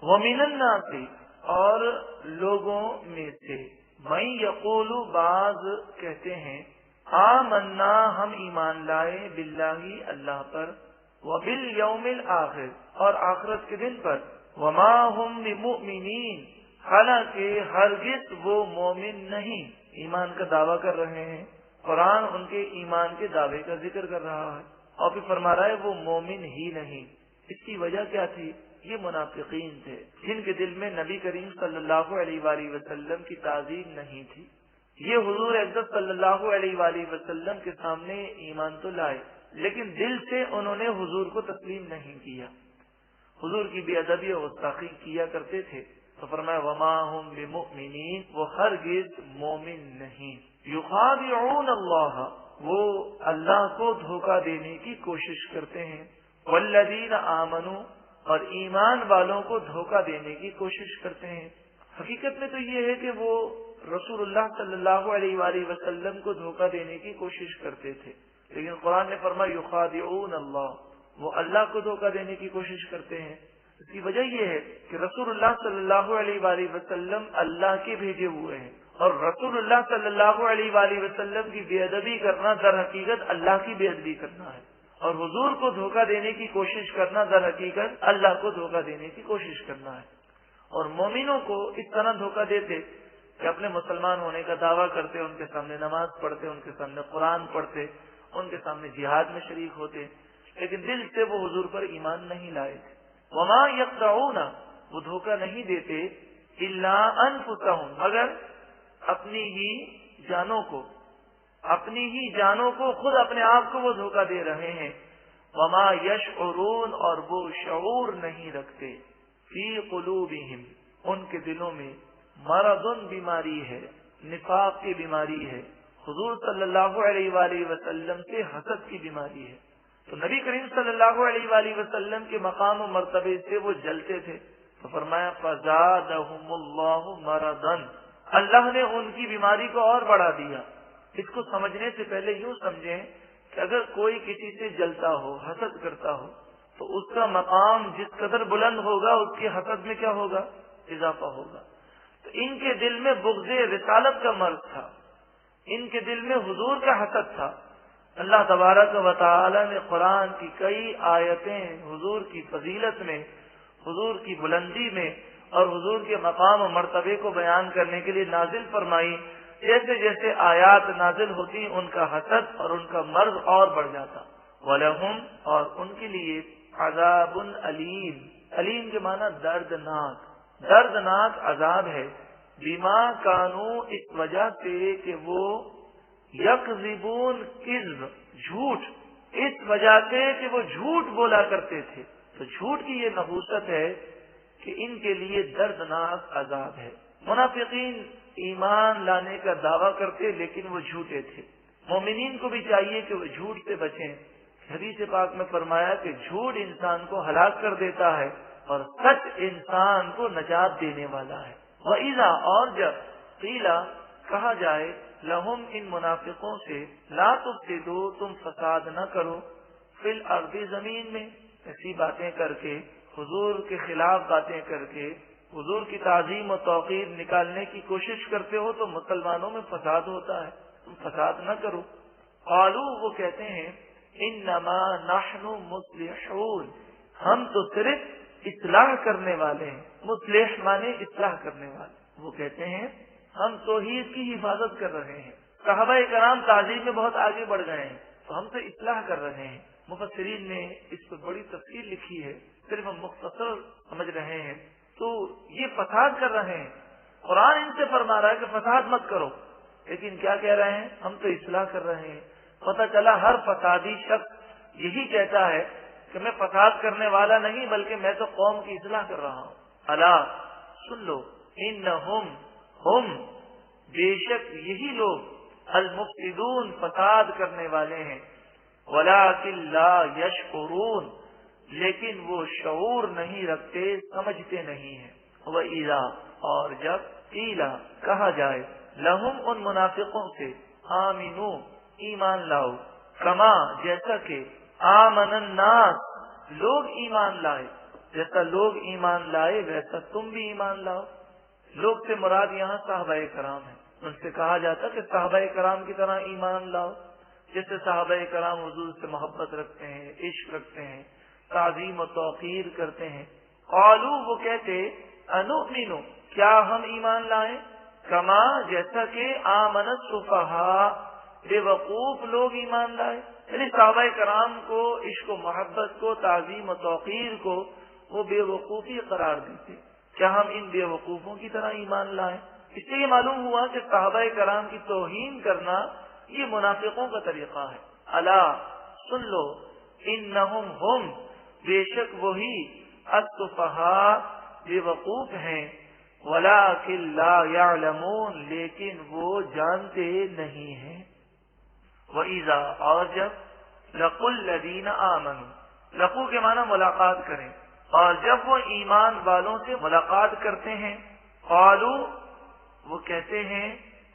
وَمِنَ النَّاسِ اور لوگوں میں سے مَن یقول بعض کہتے ہیں آمنا ہم ایمان لائے باللہ اللہ پر وبالیوم الآخر اور آخرت کے دن پر وما ہم بمؤمنین حالانکہ ہرگز وہ مومن نہیں، ایمان کا دعویٰ کر رہے ہیں، قرآن ان کے ایمان کے دعوے کا ذکر کر رہا ہے اور پھر فرما رہا ہے وہ مومن ہی نہیں۔ اس کی وجہ کیا تھی؟ یہ منافقین تھے جن کے دل میں نبی کریم صلی اللہ علیہ وآلہ وسلم کی تعظیم نہیں تھی۔ یہ حضور اقدس صلی اللہ علیہ وآلہ وسلم کے سامنے ایمان تو لائے لیکن دل سے انہوں نے حضور کو تسلیم نہیں کیا، حضور کی بے ادبی اور گستاخی کیا کرتے تھے۔ تو فرمایا وما ہم بمؤمنین، وہ ہرگز مومن نہیں۔ یخادعون اللہ، وہ اللہ کو دھوکہ دینے کی کوشش کرتے ہیں، والذین آمنوا اور ایمان والوں کو دھوکہ دینے کی کوشش کرتے ہیں۔ حقیقت میں تو یہ ہے کہ وہ رسول اللہ صلی اللہ علیہ وآلہ وسلم کو دھوکہ دینے کی کوشش کرتے تھے، لیکن قرآن نے فرمایا یخادعون اللہ، وہ اللہ کو دھوکہ دینے کی کوشش کرتے ہیں۔ اس کی وجہ یہ ہے کہ رسول اللہ صلی اللہ علیہ وآلہ وسلم اللہ کے بھیجے ہوئے ہیں، اور رسول اللہ صلی اللہ علیہ وآلہ وسلم کی بے ادبی کرنا در حقیقت اللہ کی بے ادبی کرنا ہے، اور حضور کو دھوکہ دینے کی کوشش کرنا در حقیقت اللہ کو دھوکہ دینے کی کوشش کرنا ہے۔ اور مومنوں کو اس طرح دھوکہ دیتے کہ اپنے مسلمان ہونے کا دعویٰ کرتے، ان کے سامنے نماز پڑھتے، ان کے سامنے قرآن پڑھتے، ان کے سامنے جہاد میں شریک ہوتے، لیکن دل سے وہ حضور پر ایمان نہیں لائے تھے۔ وما یخدعون، وہ دھوکہ نہیں دیتے الا انفسہم، مگر اپنی ہی جانوں کو خود اپنے آپ کو وہ دھوکہ دے رہے ہیں۔ وما یشعرون، اور وہ شعور نہیں رکھتے، فی قلوبہم، ان کے دلوں میں مرض، بیماری ہے، نفاق کی بیماری ہے، حضور صلی اللہ علیہ وآلہ وسلم سے حسد کی بیماری ہے۔ تو نبی کریم صلی اللہ علیہ وآلہ وسلم کے مقام و مرتبے سے وہ جلتے تھے، تو فرمایا فزادہم اللہ مرضا، اللہ نے ان کی بیماری کو اور بڑھا دیا۔ اس کو سمجھنے سے پہلے یوں سمجھیں کہ اگر کوئی کسی سے جلتا ہو، حسد کرتا ہو، تو اس کا مقام جس قدر بلند ہوگا اس کی حسد میں کیا ہوگا؟ اضافہ ہوگا۔ تو ان کے دل میں بغض رسالت کا مرض تھا، ان کے دل میں حضور کا حسد تھا۔ اللہ تبارک و تعالی نے قرآن کی کئی آیتیں حضور کی فضیلت میں، حضور کی بلندی میں اور حضور کے مقام و مرتبے کو بیان کرنے کے لیے نازل فرمائی۔ جیسے جیسے آیات نازل ہوتی ان کا حسد اور ان کا مرض اور بڑھ جاتا۔ وَلَهُمْ، اور ان کے لیے عذاب علیم، علیم کے معنی دردناک، دردناک عذاب ہے، بما کانوا، اس وجہ سے کہ وہ یکذبون، کذب، جھوٹ، اس وجہ سے کہ وہ جھوٹ بولا کرتے تھے۔ تو جھوٹ کی یہ نحوست ہے کہ ان کے لیے دردناک عذاب ہے۔ منافقین ایمان لانے کا دعویٰ کرتے لیکن وہ جھوٹے تھے۔ مومنین کو بھی چاہیے کہ وہ جھوٹ سے بچیں۔ حدیث پاک میں فرمایا کہ جھوٹ انسان کو ہلاک کر دیتا ہے اور سچ انسان کو نجات دینے والا ہے۔ وَإِذَا، اور جب قیلا، کہا جائے، لہم، ان منافقوں سے، لا تفسدوا، تم فساد نہ کرو، فی الارض، زمین میں، ایسی باتیں کر کے، حضور کے خلاف باتیں کر کے، حضور کی تعظیم و توقیر نکالنے کی کوشش کرتے ہو تو مسلمانوں میں فساد ہوتا ہے، تم فساد نہ کرو۔ قالوا، وہ کہتے ہیں، انما نحن مصلحون، ہم تو صرف اصلاح کرنے والے ہیں۔ مصلح مانے اصلاح کرنے والے۔ وہ کہتے ہیں ہم توحید کی حفاظت کر رہے ہیں۔ صحابہ کرام تعظیم میں بہت آگے بڑھ گئے ہیں تو ہم تو اصلاح کر رہے ہیں۔ مفسرین نے اس پر بڑی تفصیل لکھی ہے، صرف ہم مختصر سمجھ رہے ہیں۔ تو یہ فساد کر رہے ہیں، قرآن ان سے فرما رہا ہے کہ فساد مت کرو، لیکن کیا کہہ رہے ہیں؟ ہم تو اصلاح کر رہے ہیں۔ پتہ چلا ہر فسادی شخص یہی کہتا ہے کہ میں فساد کرنے والا نہیں بلکہ میں تو قوم کی اصلاح کر رہا ہوں۔ الا، سن لو، انہم، ہم، بے شک یہی لوگ، المفسدون، فساد کرنے والے ہیں، ولکن لا یشعرون، لیکن وہ شعور نہیں رکھتے، سمجھتے نہیں ہیں۔ وَإِذَا، اور جب قیل، کہا جائے، لہم، ان منافقوں سے، آمنو، ایمان لاؤ، کما، جیسا کہ آمن الناس، لوگ ایمان لائے، جیسا لوگ ایمان لائے ویسا تم بھی ایمان لاؤ۔ لوگ سے مراد یہاں صحابہ کرام ہے، ان سے کہا جاتا کہ صحابہ کرام کی طرح ایمان لاؤ، جیسے صحابہ کرام حضور سے محبت رکھتے ہیں، عشق رکھتے ہیں، تعظیم و توقیر کرتے ہیں۔ قالوا وہ کہتے انؤمن کیا ہم ایمان لائیں، کما جیسا کہ آمن السفہاء بے وقوف لوگ ایمان لائے، یعنی صحابہ کرام کو عشق و محبت کو تعظیم و توقیر کو وہ بے وقوفی قرار دیتے، کیا ہم ان بے وقوفوں کی طرح ایمان لائیں؟ اس سے یہ معلوم ہوا کہ صحابہ کرام کی توہین کرنا یہ منافقوں کا طریقہ ہے۔ الا سن لو انہم ہم بے شک وہی السفہاء بے وقوف ہیں، ولکن لا یعلمون لیکن وہ جانتے نہیں ہیں۔ وَإِذَا اور جب لَقُوا الَّذِينَ آمَنُوا لقو کے معنی ملاقات کریں، اور جب وہ ایمان والوں سے ملاقات کرتے ہیں قالوا وہ کہتے ہیں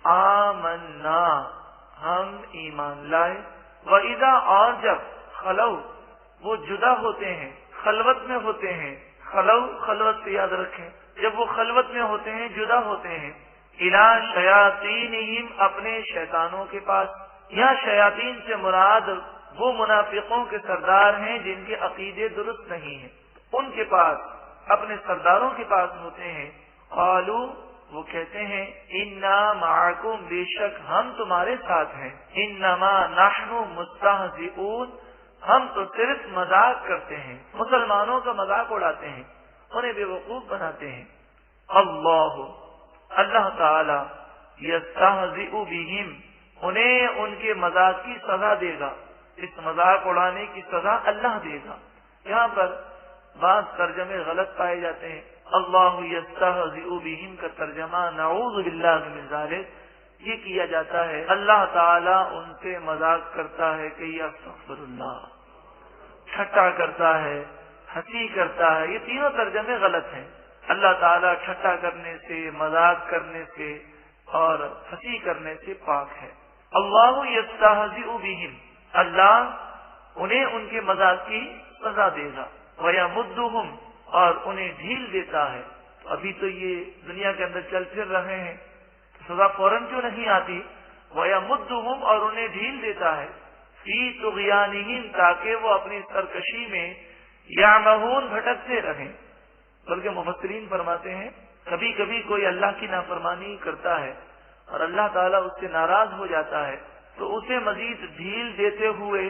آمنا ہم ایمان لائے، وَإِذَا اور جب خلو وہ جدا ہوتے ہیں، خلوت میں ہوتے ہیں، خلو خلوت سے یاد رکھیں، جب وہ خلوت میں ہوتے ہیں جدا ہوتے ہیں، اِلَىٰ شَيَاطِینِہِمْ اپنے شیطانوں کے پاس، یہاں شیاطین سے مراد وہ منافقوں کے سردار ہیں جن کے عقیدے درست نہیں ہیں، ان کے پاس اپنے سرداروں کے پاس ہوتے ہیں، قالوا وہ کہتے ہیں انا معکم بے شک ہم تمہارے ساتھ ہیں، انما نحن مستہزئون ہم تو صرف مذاق کرتے ہیں، مسلمانوں کا مذاق اڑاتے ہیں، انہیں بے وقوف بناتے ہیں۔ اللہ تعالی یستہزئ بہم انہیں ان کے مذاق کی سزا دے گا، اس مذاق اڑانے کی سزا اللہ دے گا۔ یہاں پر بعض ترجمے غلط پائے جاتے ہیں، اللہ یستہزئ بہم کا ترجمہ نعوذ باللہ من ذالک یہ کیا جاتا ہے اللہ تعالیٰ ان سے مذاق کرتا ہے کہ استغفر اللہ، ٹھٹا کرتا ہے، ہنسی کرتا ہے، یہ تینوں ترجمے غلط ہیں۔ اللہ تعالیٰ ٹھٹا کرنے سے، مذاق کرنے سے اور ہنسی کرنے سے پاک ہے۔ اللہ یستہزئ بہم اللہ انہیں ان کے مذاق کی سزا دے گا، وَيَمُدُّهُمْ اور انہیں ڈھیل دیتا ہے۔ تو ابھی تو یہ دنیا کے اندر چل پھر رہے ہیں، سزا فوراً کیوں نہیں آتی؟ وَيَمُدُّهُمْ اور انہیں ڈھیل دیتا ہے، فِي طُغْيَانِهِمْ تاکہ وہ اپنی سرکشی میں یعمہون بھٹکتے رہیں۔ بلکہ مفسرین فرماتے ہیں کبھی کبھی کوئی اللہ کی نافرمانی کرتا ہے اور اللہ تعالیٰ اس سے ناراض ہو جاتا ہے تو اسے مزید ڈھیل دیتے ہوئے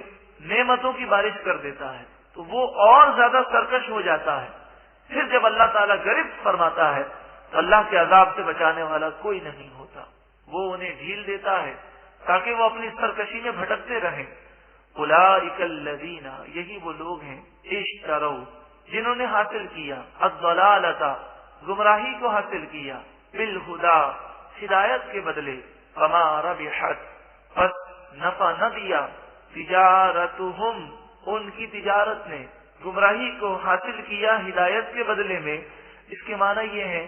نعمتوں کی بارش کر دیتا ہے، تو وہ اور زیادہ سرکش ہو جاتا ہے۔ پھر جب اللہ تعالیٰ گرفت فرماتا ہے تو اللہ کے عذاب سے بچانے والا کوئی نہیں ہوتا، وہ انہیں ڈھیل دیتا ہے تاکہ وہ اپنی سرکشی میں بھٹکتے رہیں۔ اولئک الذین یہی وہ لوگ ہیں اشتروا جنہوں نے حاصل کیا الضلالۃ گمراہی کو حاصل کیا، بالہدی ہدایت کے بدلے، فما ربحت پس نفع نہ دیا، تجارتہم ان کی تجارت نے، گمراہی کو حاصل کیا ہدایت کے بدلے میں۔ اس کے معنی یہ ہے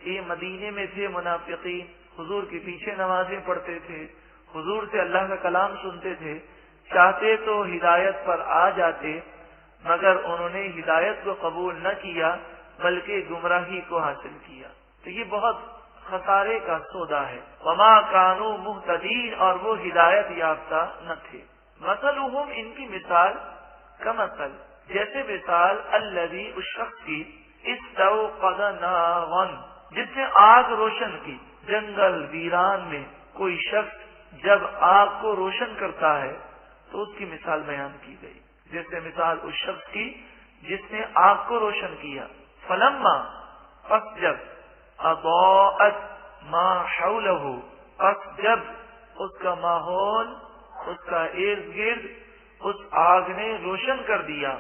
کہ یہ مدینے میں تھے منافقین، حضور کے پیچھے نمازیں پڑھتے تھے، حضور سے اللہ کا کلام سنتے تھے، چاہتے تو ہدایت پر آ جاتے مگر انہوں نے ہدایت کو قبول نہ کیا بلکہ گمراہی کو حاصل کیا، تو یہ بہت خسارے کا سودا ہے۔ وما کانوا مہتدین اور وہ ہدایت یافتہ نہ تھے۔ مثلہم ان کی مثال کمثل جیسے مثال الذی اس شخص کی استوقد نارا جس نے آگ روشن کی، جنگل ویران میں کوئی شخص جب آگ کو روشن کرتا ہے تو اس کی مثال بیان کی گئی، جیسے مثال اس شخص کی جس نے آگ کو روشن کیا، فلما پس جب اضاءت ما حولہ پس جب اس کا ماحول اس کا ارد گرد اس آگ نے روشن کر دیا،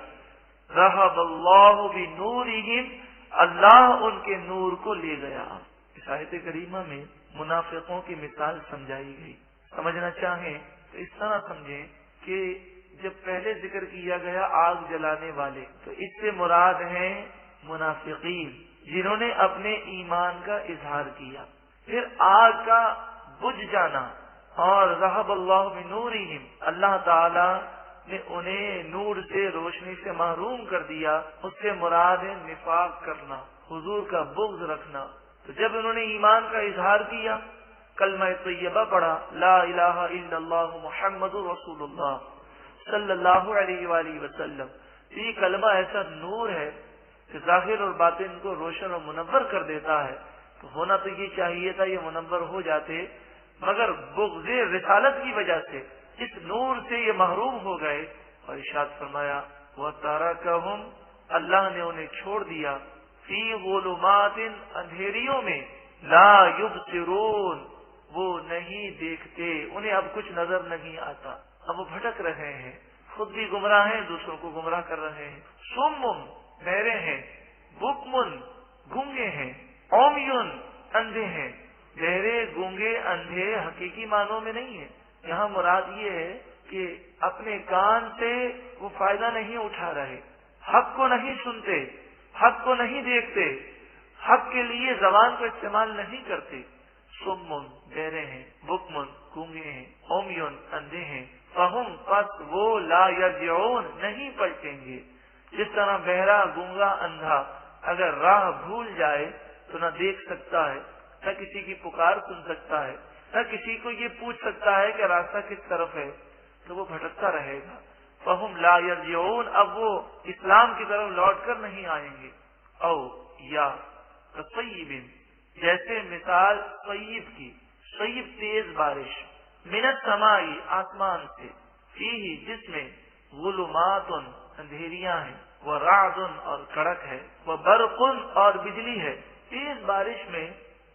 رہب اللہ بنورہم اللہ ان کے نور کو لے گیا۔ اس آیت کریمہ میں منافقوں کی مثال سمجھائی گئی، سمجھنا چاہیں تو اس طرح سمجھیں کہ جب پہلے ذکر کیا گیا آگ جلانے والے تو اس سے مراد ہیں منافقین جنہوں نے اپنے ایمان کا اظہار کیا، پھر آگ کا بجھ جانا، اور رہب اللہ بنورہم اللہ تعالی نے انہیں نور سے، روشنی سے محروم کر دیا، اس سے مراد ہے نفاق کرنا، حضور کا بغض رکھنا۔ تو جب انہوں نے ایمان کا اظہار کیا، کلمہ طیبہ پڑھا، لا الہ الا اللہ محمد رسول اللہ صلی اللہ علیہ وآلہ وسلم، یہ کلمہ ایسا نور ہے کہ ظاہر اور باطن کو روشن اور منور کر دیتا ہے۔ تو ہونا تو یہ چاہیے تھا، یہ منور ہو جاتے، مگر بغض رسالت کی وجہ سے اس نور سے یہ محروم ہو گئے۔ اور ارشاد فرمایا وَتَرَكَهُمْ، اللہ نے انہیں چھوڑ دیا، فی ظلمات، اندھیریوں میں، لا یبصرون، وہ نہیں دیکھتے، انہیں اب کچھ نظر نہیں آتا، اب وہ بھٹک رہے ہیں، خود بھی گمراہ ہیں، دوسروں کو گمراہ کر رہے ہیں۔ صم، بہرے ہیں، بکم، گونگے ہیں، عمیٌ، اندھے ہیں۔ بہرے، گونگے، اندھے حقیقی معنوں میں نہیں ہے، یہاں مراد یہ ہے کہ اپنے کان سے وہ فائدہ نہیں اٹھا رہے، حق کو نہیں سنتے، حق کو نہیں دیکھتے، حق کے لیے زبان کو استعمال نہیں کرتے۔ صم، بہرے ہیں، بکم، گونگے ہیں، عمیٌ، اندھے ہیں، فہم، پس وہ، لا یرجعون، نہیں پلٹیں گے۔ جس طرح بہرا، گونگا، اندھا اگر راہ بھول جائے تو نہ دیکھ سکتا ہے، نہ کسی کی پکار سن سکتا ہے، نہ کسی کو یہ پوچھ سکتا ہے کہ راستہ کس طرف ہے، تو وہ بھٹکتا رہے گا۔ فہم لا یرجعون، اب وہ اسلام کی طرف لوٹ کر نہیں آئیں گے۔ او یا کصیب، جیسے مثال صیب کی، صیب تیز بارش، من السماء، آسمان سے، فیہ، جس میں، ظلمات، اندھیریاں ہیں، ورعد، اور کڑک ہے، وبرق، اور بجلی ہے۔ تیز بارش میں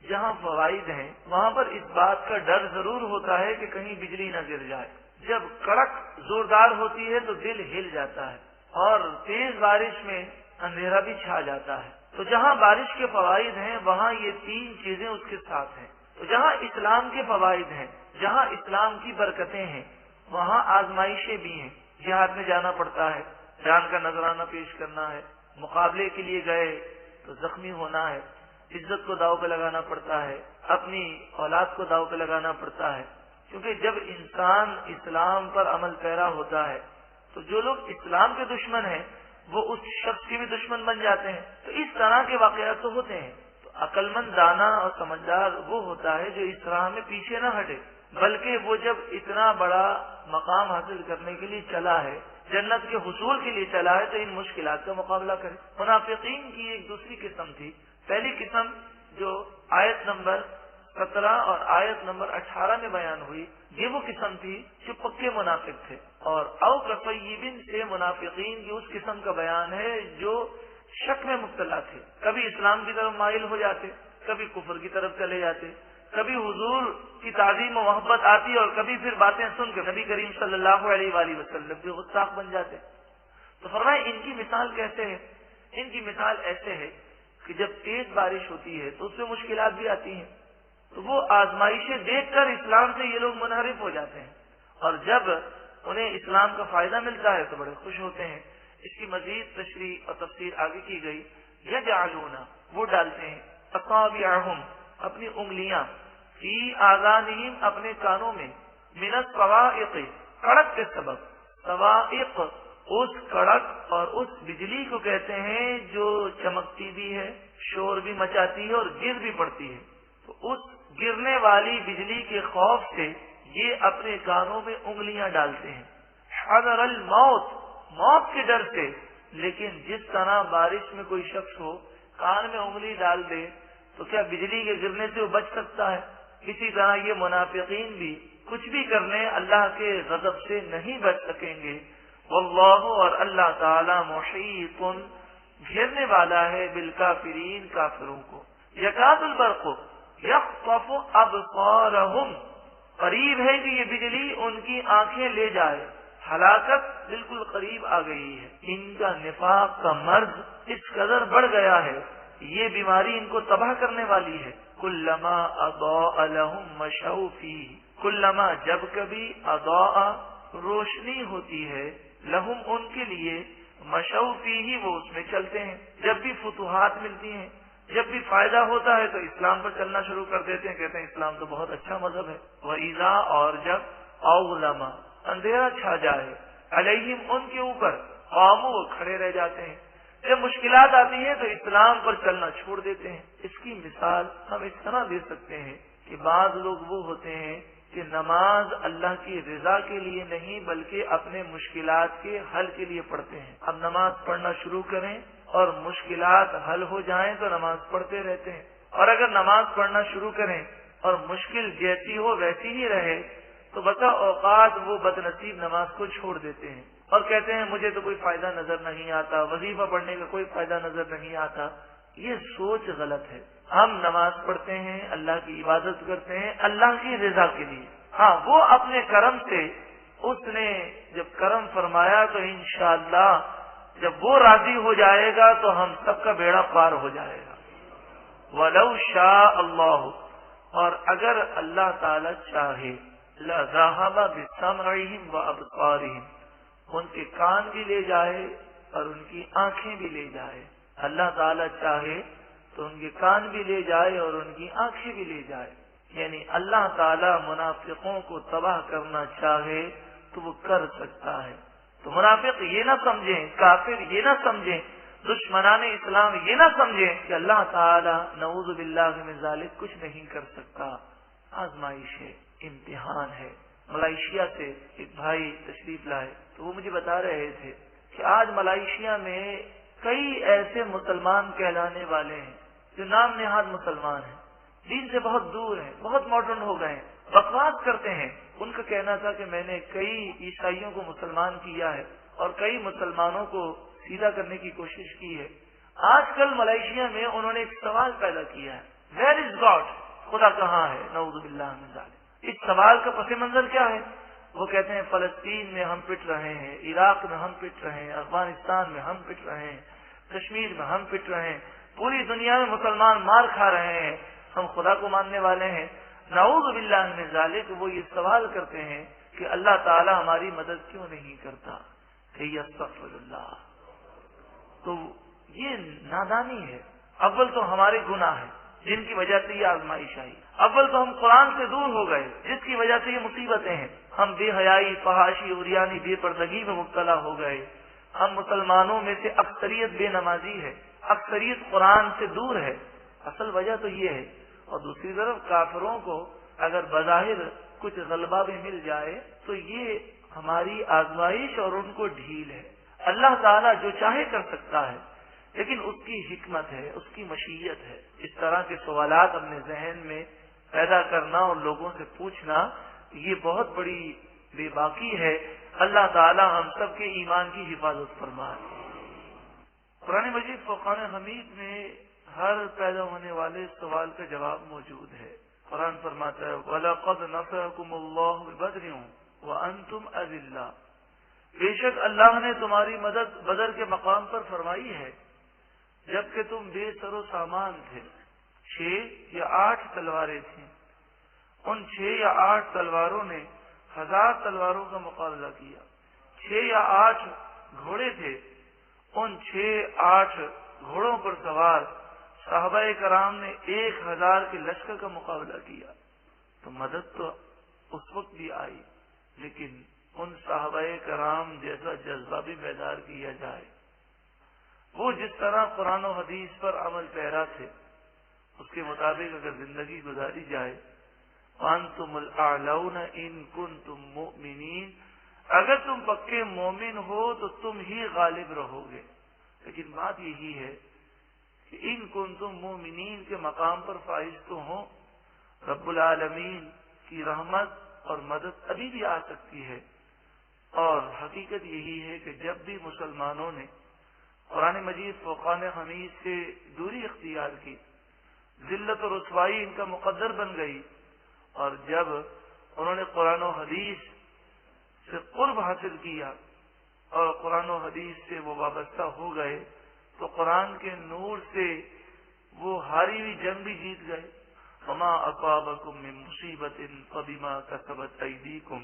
جہاں فوائد ہیں وہاں پر اس بات کا ڈر ضرور ہوتا ہے کہ کہیں بجلی نہ گر جائے۔ جب کڑک زوردار ہوتی ہے تو دل ہل جاتا ہے، اور تیز بارش میں اندھیرا بھی چھا جاتا ہے۔ تو جہاں بارش کے فوائد ہیں وہاں یہ تین چیزیں اس کے ساتھ ہیں۔ تو جہاں اسلام کے فوائد ہیں، جہاں اسلام کی برکتیں ہیں، وہاں آزمائشیں بھی ہیں۔ جہاد میں جانا پڑتا ہے، جان کا نذرانہ پیش کرنا ہے، مقابلے کے لیے گئے تو زخمی ہونا ہے، عزت کو داؤ پہ لگانا پڑتا ہے، اپنی اولاد کو داؤ پہ لگانا پڑتا ہے، کیونکہ جب انسان اسلام پر عمل پیرا ہوتا ہے تو جو لوگ اسلام کے دشمن ہیں وہ اس شخص کے بھی دشمن بن جاتے ہیں۔ تو اس طرح کے واقعات تو ہوتے ہیں۔ تو عقل مند، دانا اور سمجھدار وہ ہوتا ہے جو اس راہ میں پیچھے نہ ہٹے، بلکہ وہ جب اتنا بڑا مقام حاصل کرنے کے لیے چلا ہے، جنت کے حصول کے لیے چلا ہے، تو ان مشکلات کا مقابلہ کرے۔ منافقین کی ایک دوسری قسم تھی۔ پہلی قسم جو آیت نمبر 17 اور آیت نمبر 18 میں بیان ہوئی، یہ وہ قسم تھی جو پکے منافق تھے۔ اور او کصیب سے منافقین کی اس قسم کا بیان ہے جو شک میں مبتلا تھے، کبھی اسلام کی طرف مائل ہو جاتے، کبھی کفر کی طرف چلے جاتے، کبھی حضور کی تعظیم و محبت آتی اور کبھی پھر باتیں سن کے نبی کریم صلی اللہ علیہ وآلہ وسلم کے غستاخ بن جاتے۔ تو فرمائے ان کی مثال کیسے ہے؟ ان کی مثال ایسے ہے کہ جب تیز بارش ہوتی ہے تو اس میں مشکلات بھی آتی ہیں، تو وہ آزمائشیں دیکھ کر اسلام سے یہ لوگ منحرف ہو جاتے ہیں، اور جب انہیں اسلام کا فائدہ ملتا ہے تو بڑے خوش ہوتے ہیں۔ اس کی مزید تشریح اور تفسیر آگے کی گئی۔ یجعلون، وہ ڈالتے ہیں، اصابعہم، اپنی انگلیاں، فی آذانہم، اپنے کانوں میں، من الصواعق، کڑک کے سبب۔ صواعق اس کڑک اور اس بجلی کو کہتے ہیں جو چمکتی بھی ہے، شور بھی مچاتی ہے اور گر بھی پڑتی ہے۔ تو اس گرنے والی بجلی کے خوف سے یہ اپنے کانوں میں انگلیاں ڈالتے ہیں، حذر الموت، موت کے ڈر سے۔ لیکن جس طرح بارش میں کوئی شخص ہو کان میں انگلی ڈال دے تو کیا بجلی کے گرنے سے وہ بچ سکتا ہے؟ اسی طرح یہ منافقین بھی کچھ بھی کرنے اللہ کے غضب سے نہیں بچ سکیں گے۔ واللہ، اور اللہ تعالی، محیط، گھیرنے والا ہے، بالکافرین، کافروں کو۔ یکاد البرق یخطف ابصارہم، قریب ہے کہ یہ بجلی ان کی آنکھیں لے جائے، ہلاکت بالکل قریب آ گئی ہے۔ ان کا نفاق کا مرض اس قدر بڑھ گیا ہے، یہ بیماری ان کو تباہ کرنے والی ہے۔ کلما اضاء لهم مشوا فیہ، کلما، جب کبھی، اضاء، روشنی ہوتی ہے، لہم، ان کے لیے، مشوا فیہ، وہ اس میں چلتے ہیں۔ جب بھی فتوحات ملتی ہیں، جب بھی فائدہ ہوتا ہے تو اسلام پر چلنا شروع کر دیتے ہیں، کہتے ہیں اسلام تو بہت اچھا مذہب ہے۔ وَإِذَا، اور جب، أَظْلَمَ، اندھیرا چھا جائے، علیہم ان کے اوپر قاموا وہ کھڑے رہ جاتے ہیں. جب مشکلات آتی ہیں تو اسلام پر چلنا چھوڑ دیتے ہیں. اس کی مثال ہم اس طرح دے سکتے ہیں کہ بعض لوگ وہ ہوتے ہیں کہ نماز اللہ کی رضا کے لیے نہیں بلکہ اپنے مشکلات کے حل کے لیے پڑھتے ہیں. اب نماز پڑھنا شروع کریں اور مشکلات حل ہو جائیں تو نماز پڑھتے رہتے ہیں, اور اگر نماز پڑھنا شروع کریں اور مشکل جیسی ہو ویسی ہی رہے تو بسا اوقات وہ بد نصیب نماز کو چھوڑ دیتے ہیں اور کہتے ہیں مجھے تو کوئی فائدہ نظر نہیں آتا, وظیفہ پڑھنے کا کوئی فائدہ نظر نہیں آتا. یہ سوچ غلط ہے. ہم نماز پڑھتے ہیں, اللہ کی عبادت کرتے ہیں اللہ کی رضا کے لیے. ہاں وہ اپنے کرم سے اس نے جب کرم فرمایا تو انشاءاللہ جب وہ راضی ہو جائے گا تو ہم سب کا بیڑا پار ہو جائے گا. وَلَوْ شَاءَ اللَّهُ اور اگر اللہ تعالی چاہے لَذَهَبَ بِسَمْعِهِمْ وَأَبْصَارِهِمْ ان کے کان بھی لے جائے اور ان کی آنکھیں بھی لے جائے. اللہ تعالی چاہے تو ان کے کان بھی لے جائے اور ان کی آنکھیں بھی لے جائے. یعنی اللہ تعالی منافقوں کو تباہ کرنا چاہے تو وہ کر سکتا ہے. تو منافق یہ نہ سمجھیں, کافر یہ نہ سمجھیں, دشمنان اسلام یہ نہ سمجھیں کہ اللہ تعالی نعوذ باللہ من ذالک کچھ نہیں کر سکتا. آزمائش ہے, امتحان ہے. ملائیشیا سے ایک بھائی تشریف لائے تو وہ مجھے بتا رہے تھے کہ آج ملائیشیا میں کئی ایسے مسلمان کہلانے والے ہیں جو نام نہاد مسلمان ہیں, دین سے بہت دور ہیں, بہت ماڈرن ہو گئے ہیں, بکواس کرتے ہیں. ان کا کہنا تھا کہ میں نے کئی عیسائیوں کو مسلمان کیا ہے اور کئی مسلمانوں کو سیدھا کرنے کی کوشش کی ہے. آج کل ملائیشیا میں انہوں نے ایک سوال پیدا کیا ہے, ویئر از گاڈ, خدا کہاں ہے؟ نعوذ باللہ من ذالک. اس سوال کا پس منظر کیا ہے؟ وہ کہتے ہیں فلسطین میں ہم پٹ رہے ہیں, عراق میں ہم پٹ رہے ہیں, افغانستان میں ہم پٹ رہے ہیں, کشمیر میں ہم پٹ رہے ہیں, پوری دنیا میں مسلمان مار کھا رہے ہیں, ہم خدا کو ماننے والے ہیں. نعوذ باللہ من ذالک. وہ یہ سوال کرتے ہیں کہ اللہ تعالی ہماری مدد کیوں نہیں کرتا؟ کہ استغفر اللہ. تو یہ نادانی ہے. اول تو ہمارے گناہ ہیں جن کی وجہ سے یہ آزمائش آئی. اول تو ہم قرآن سے دور ہو گئے جس کی وجہ سے یہ مصیبتیں ہیں. ہم بے حیائی, فحاشی, عریانی, بے پردگی میں مبتلا ہو گئے. ہم مسلمانوں میں سے اکثریت بے نمازی ہے, اکثریت قرآن سے دور ہے. اصل وجہ تو یہ ہے. اور دوسری طرف کافروں کو اگر بظاہر کچھ غلبہ بھی مل جائے تو یہ ہماری آزمائش اور ان کو ڈھیل ہے. اللہ تعالیٰ جو چاہے کر سکتا ہے لیکن اس کی حکمت ہے, اس کی مشیت ہے. اس طرح کے سوالات اپنے ذہن میں پیدا کرنا اور لوگوں سے پوچھنا یہ بہت بڑی بے باکی ہے. اللہ تعالیٰ ہم سب کے ایمان کی حفاظت فرمائے. قرآن مجید فرقان حمید میں ہر پیدا ہونے والے سوال کا جواب موجود ہے. قرآن فرماتا ہے وَلَقَدْ نَصَرَكُمُ اللَّهُ بِبَدْرٍ وَأَنْتُمْ أَذِلَّةٌ. بے شک اللہ نے تمہاری مدد بدر کے مقام پر فرمائی ہے جبکہ تم بے سر و سامان تھے. 6 یا 8 تلواریں تھیں. ان 6 یا 8 تلواروں نے 1000 تلواروں کا مقابلہ کیا. 6 یا 8 گھوڑے تھے. ان 6-8 گھوڑوں پر سوار صحابہ کرام نے 1000 کے لشکر کا مقابلہ کیا. تو مدد تو اس وقت بھی آئی لیکن ان صحابہ کرام جیسا جذبہ بھی بیدار کیا جائے. وہ جس طرح قرآن و حدیث پر عمل پیرا تھے اس کے مطابق اگر زندگی گزاری جائے وَأَنْتُمُ الْأَعْلَوْنَ إِن كُنتُم مُؤْمِنِينَ. اگر تم پکے مومن ہو تو تم ہی غالب رہو گے. لیکن بات یہی ہے کہ ان کنتم مومنین کے مقام پر فائز تو ہوں. رب العالمین کی رحمت اور مدد ابھی بھی آ سکتی ہے. اور حقیقت یہی ہے کہ جب بھی مسلمانوں نے قرآن مجید فرقان حمید سے دوری اختیار کی, ذلت اور رسوائی ان کا مقدر بن گئی, اور جب انہوں نے قرآن و حدیث سے قرب حاصل کیا اور قرآن و حدیث سے وہ وابستہ ہو گئے تو قرآن کے نور سے وہ ہاری ہوئی جنگ بھی جیت گئے. وما اصابکم من مصیبت فبما کسبت ایدیکم.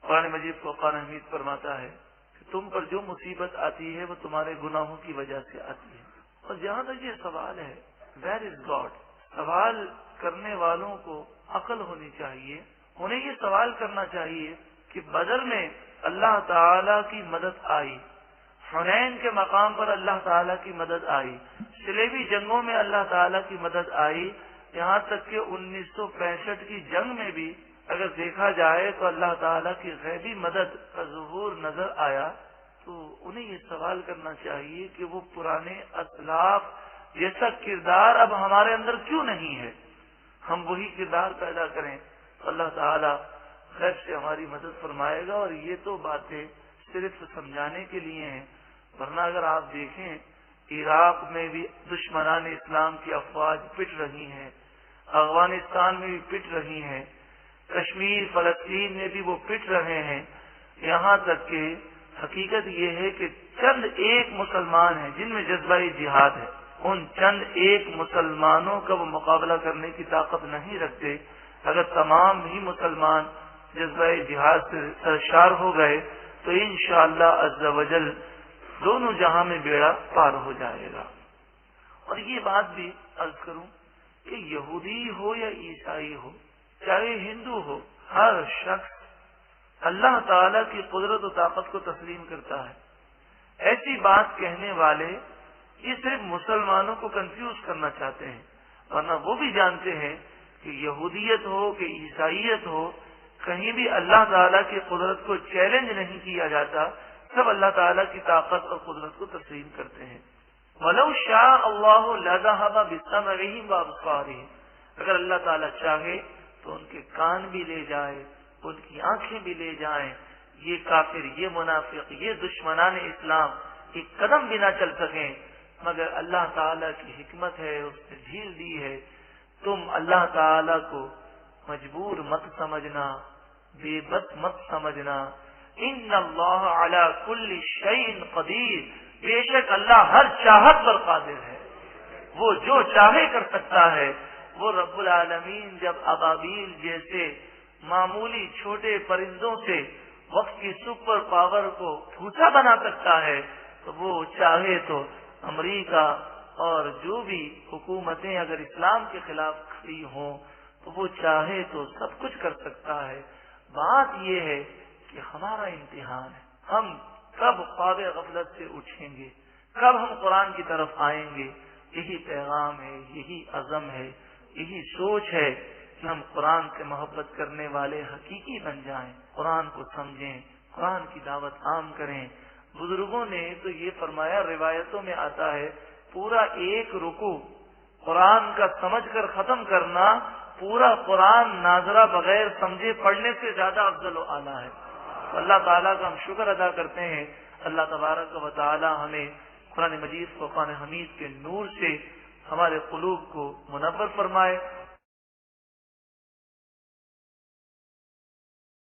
قرآن مجید فرقان حمید فرماتا ہے کہ تم پر جو مصیبت آتی ہے وہ تمہارے گناہوں کی وجہ سے آتی ہے. اور جہاں تک یہ سوال ہے ویئر از گاڈ, سوال کرنے والوں کو عقل ہونی چاہیے. انہیں یہ سوال کرنا چاہیے کہ بدر میں اللہ تعالی کی مدد آئی، حنین کے مقام پر اللہ تعالیٰ کی مدد آئی، صلیبی جنگوں میں اللہ تعالیٰ کی مدد آئی، یہاں تک کہ 1965 کی جنگ میں بھی اگر دیکھا جائے تو اللہ تعالیٰ کی غیبی مدد کا ظہور نظر آیا، تو انہیں یہ سوال کرنا چاہیے کہ وہ پرانے اسلاف جیسا کردار اب ہمارے اندر کیوں نہیں ہے؟ ہم وہی کردار پیدا کریں تو اللہ تعالیٰ غیب سے ہماری مدد فرمائے گا۔ اور یہ تو باتیں صرف سمجھانے کے لیے ہیں، ورنہ اگر آپ دیکھیں عراق میں بھی دشمنان اسلام کی افواج پٹ رہی ہیں، افغانستان میں بھی پٹ رہی ہیں، کشمیر فلسطین میں بھی وہ پٹ رہے ہیں، یہاں تک کہ حقیقت یہ ہے کہ چند ایک مسلمان ہیں جن میں جذبہ جہاد ہے، ان چند ایک مسلمانوں کا وہ مقابلہ کرنے کی طاقت نہیں رکھتے۔ اگر تمام ہی مسلمان جذبہ جہاد سے سرشار ہو گئے تو انشاءاللہ عز وجل دونوں جہاں میں بیڑا پار ہو جائے گا۔ اور یہ بات بھی عرض کروں کہ یہودی ہو یا عیسائی ہو، چاہے ہندو ہو، ہر شخص اللہ تعالی کی قدرت و طاقت کو تسلیم کرتا ہے۔ ایسی بات کہنے والے یہ صرف مسلمانوں کو کنفیوز کرنا چاہتے ہیں، ورنہ وہ بھی جانتے ہیں کہ یہودیت ہو کہ عیسائیت ہو، کہیں بھی اللہ تعالیٰ کی قدرت کو چیلنج نہیں کیا جاتا، سب اللہ تعالیٰ کی طاقت اور قدرت کو تسلیم کرتے ہیں۔ وَلَوْ شَاءَ اللَّهُ لَذَهَبَ بِسَمْعِهِمْ وَأَبْصَارِهِمْ، اگر اللہ تعالیٰ چاہے تو ان کے کان بھی لے جائے، ان کی آنکھیں بھی لے جائیں، یہ کافر، یہ منافق، یہ دشمنان اسلام ایک قدم بھی نہ چل سکیں، مگر اللہ تعالیٰ کی حکمت ہے، اس نے ڈھیل دی ہے۔ تم اللہ تعالیٰ کو مجبور مت سمجھنا، بے بس مت سمجھنا۔ ان اللہ علی کل شیء قدیر، بے شک اللہ ہر چاہت پر قادر ہے، وہ جو چاہے کر سکتا ہے۔ وہ رب العالمین جب ابابیل جیسے معمولی چھوٹے پرندوں سے وقت کی سپر پاور کو پھوسا بنا سکتا ہے، تو وہ چاہے تو امریکہ اور جو بھی حکومتیں اگر اسلام کے خلاف کھڑی ہوں تو وہ چاہے تو سب کچھ کر سکتا ہے۔ بات یہ ہے کہ ہمارا امتحان ہے، ہم کب خواب غفلت سے اٹھیں گے، کب ہم قرآن کی طرف آئیں گے۔ یہی پیغام ہے، یہی عزم ہے، یہی سوچ ہے کہ ہم قرآن سے محبت کرنے والے حقیقی بن جائیں، قرآن کو سمجھیں، قرآن کی دعوت عام کریں۔ بزرگوں نے تو یہ فرمایا، روایتوں میں آتا ہے، پورا ایک رکوع قرآن کا سمجھ کر ختم کرنا پورا قرآن ناظرہ بغیر سمجھے پڑھنے سے زیادہ افضل و اعلیٰ ہے۔ تو اللہ تعالیٰ کا ہم شکر ادا کرتے ہیں، اللہ تبارک و تعالیٰ ہمیں قرآن مجید کو قرآن حمید کے نور سے ہمارے قلوب کو منور فرمائے۔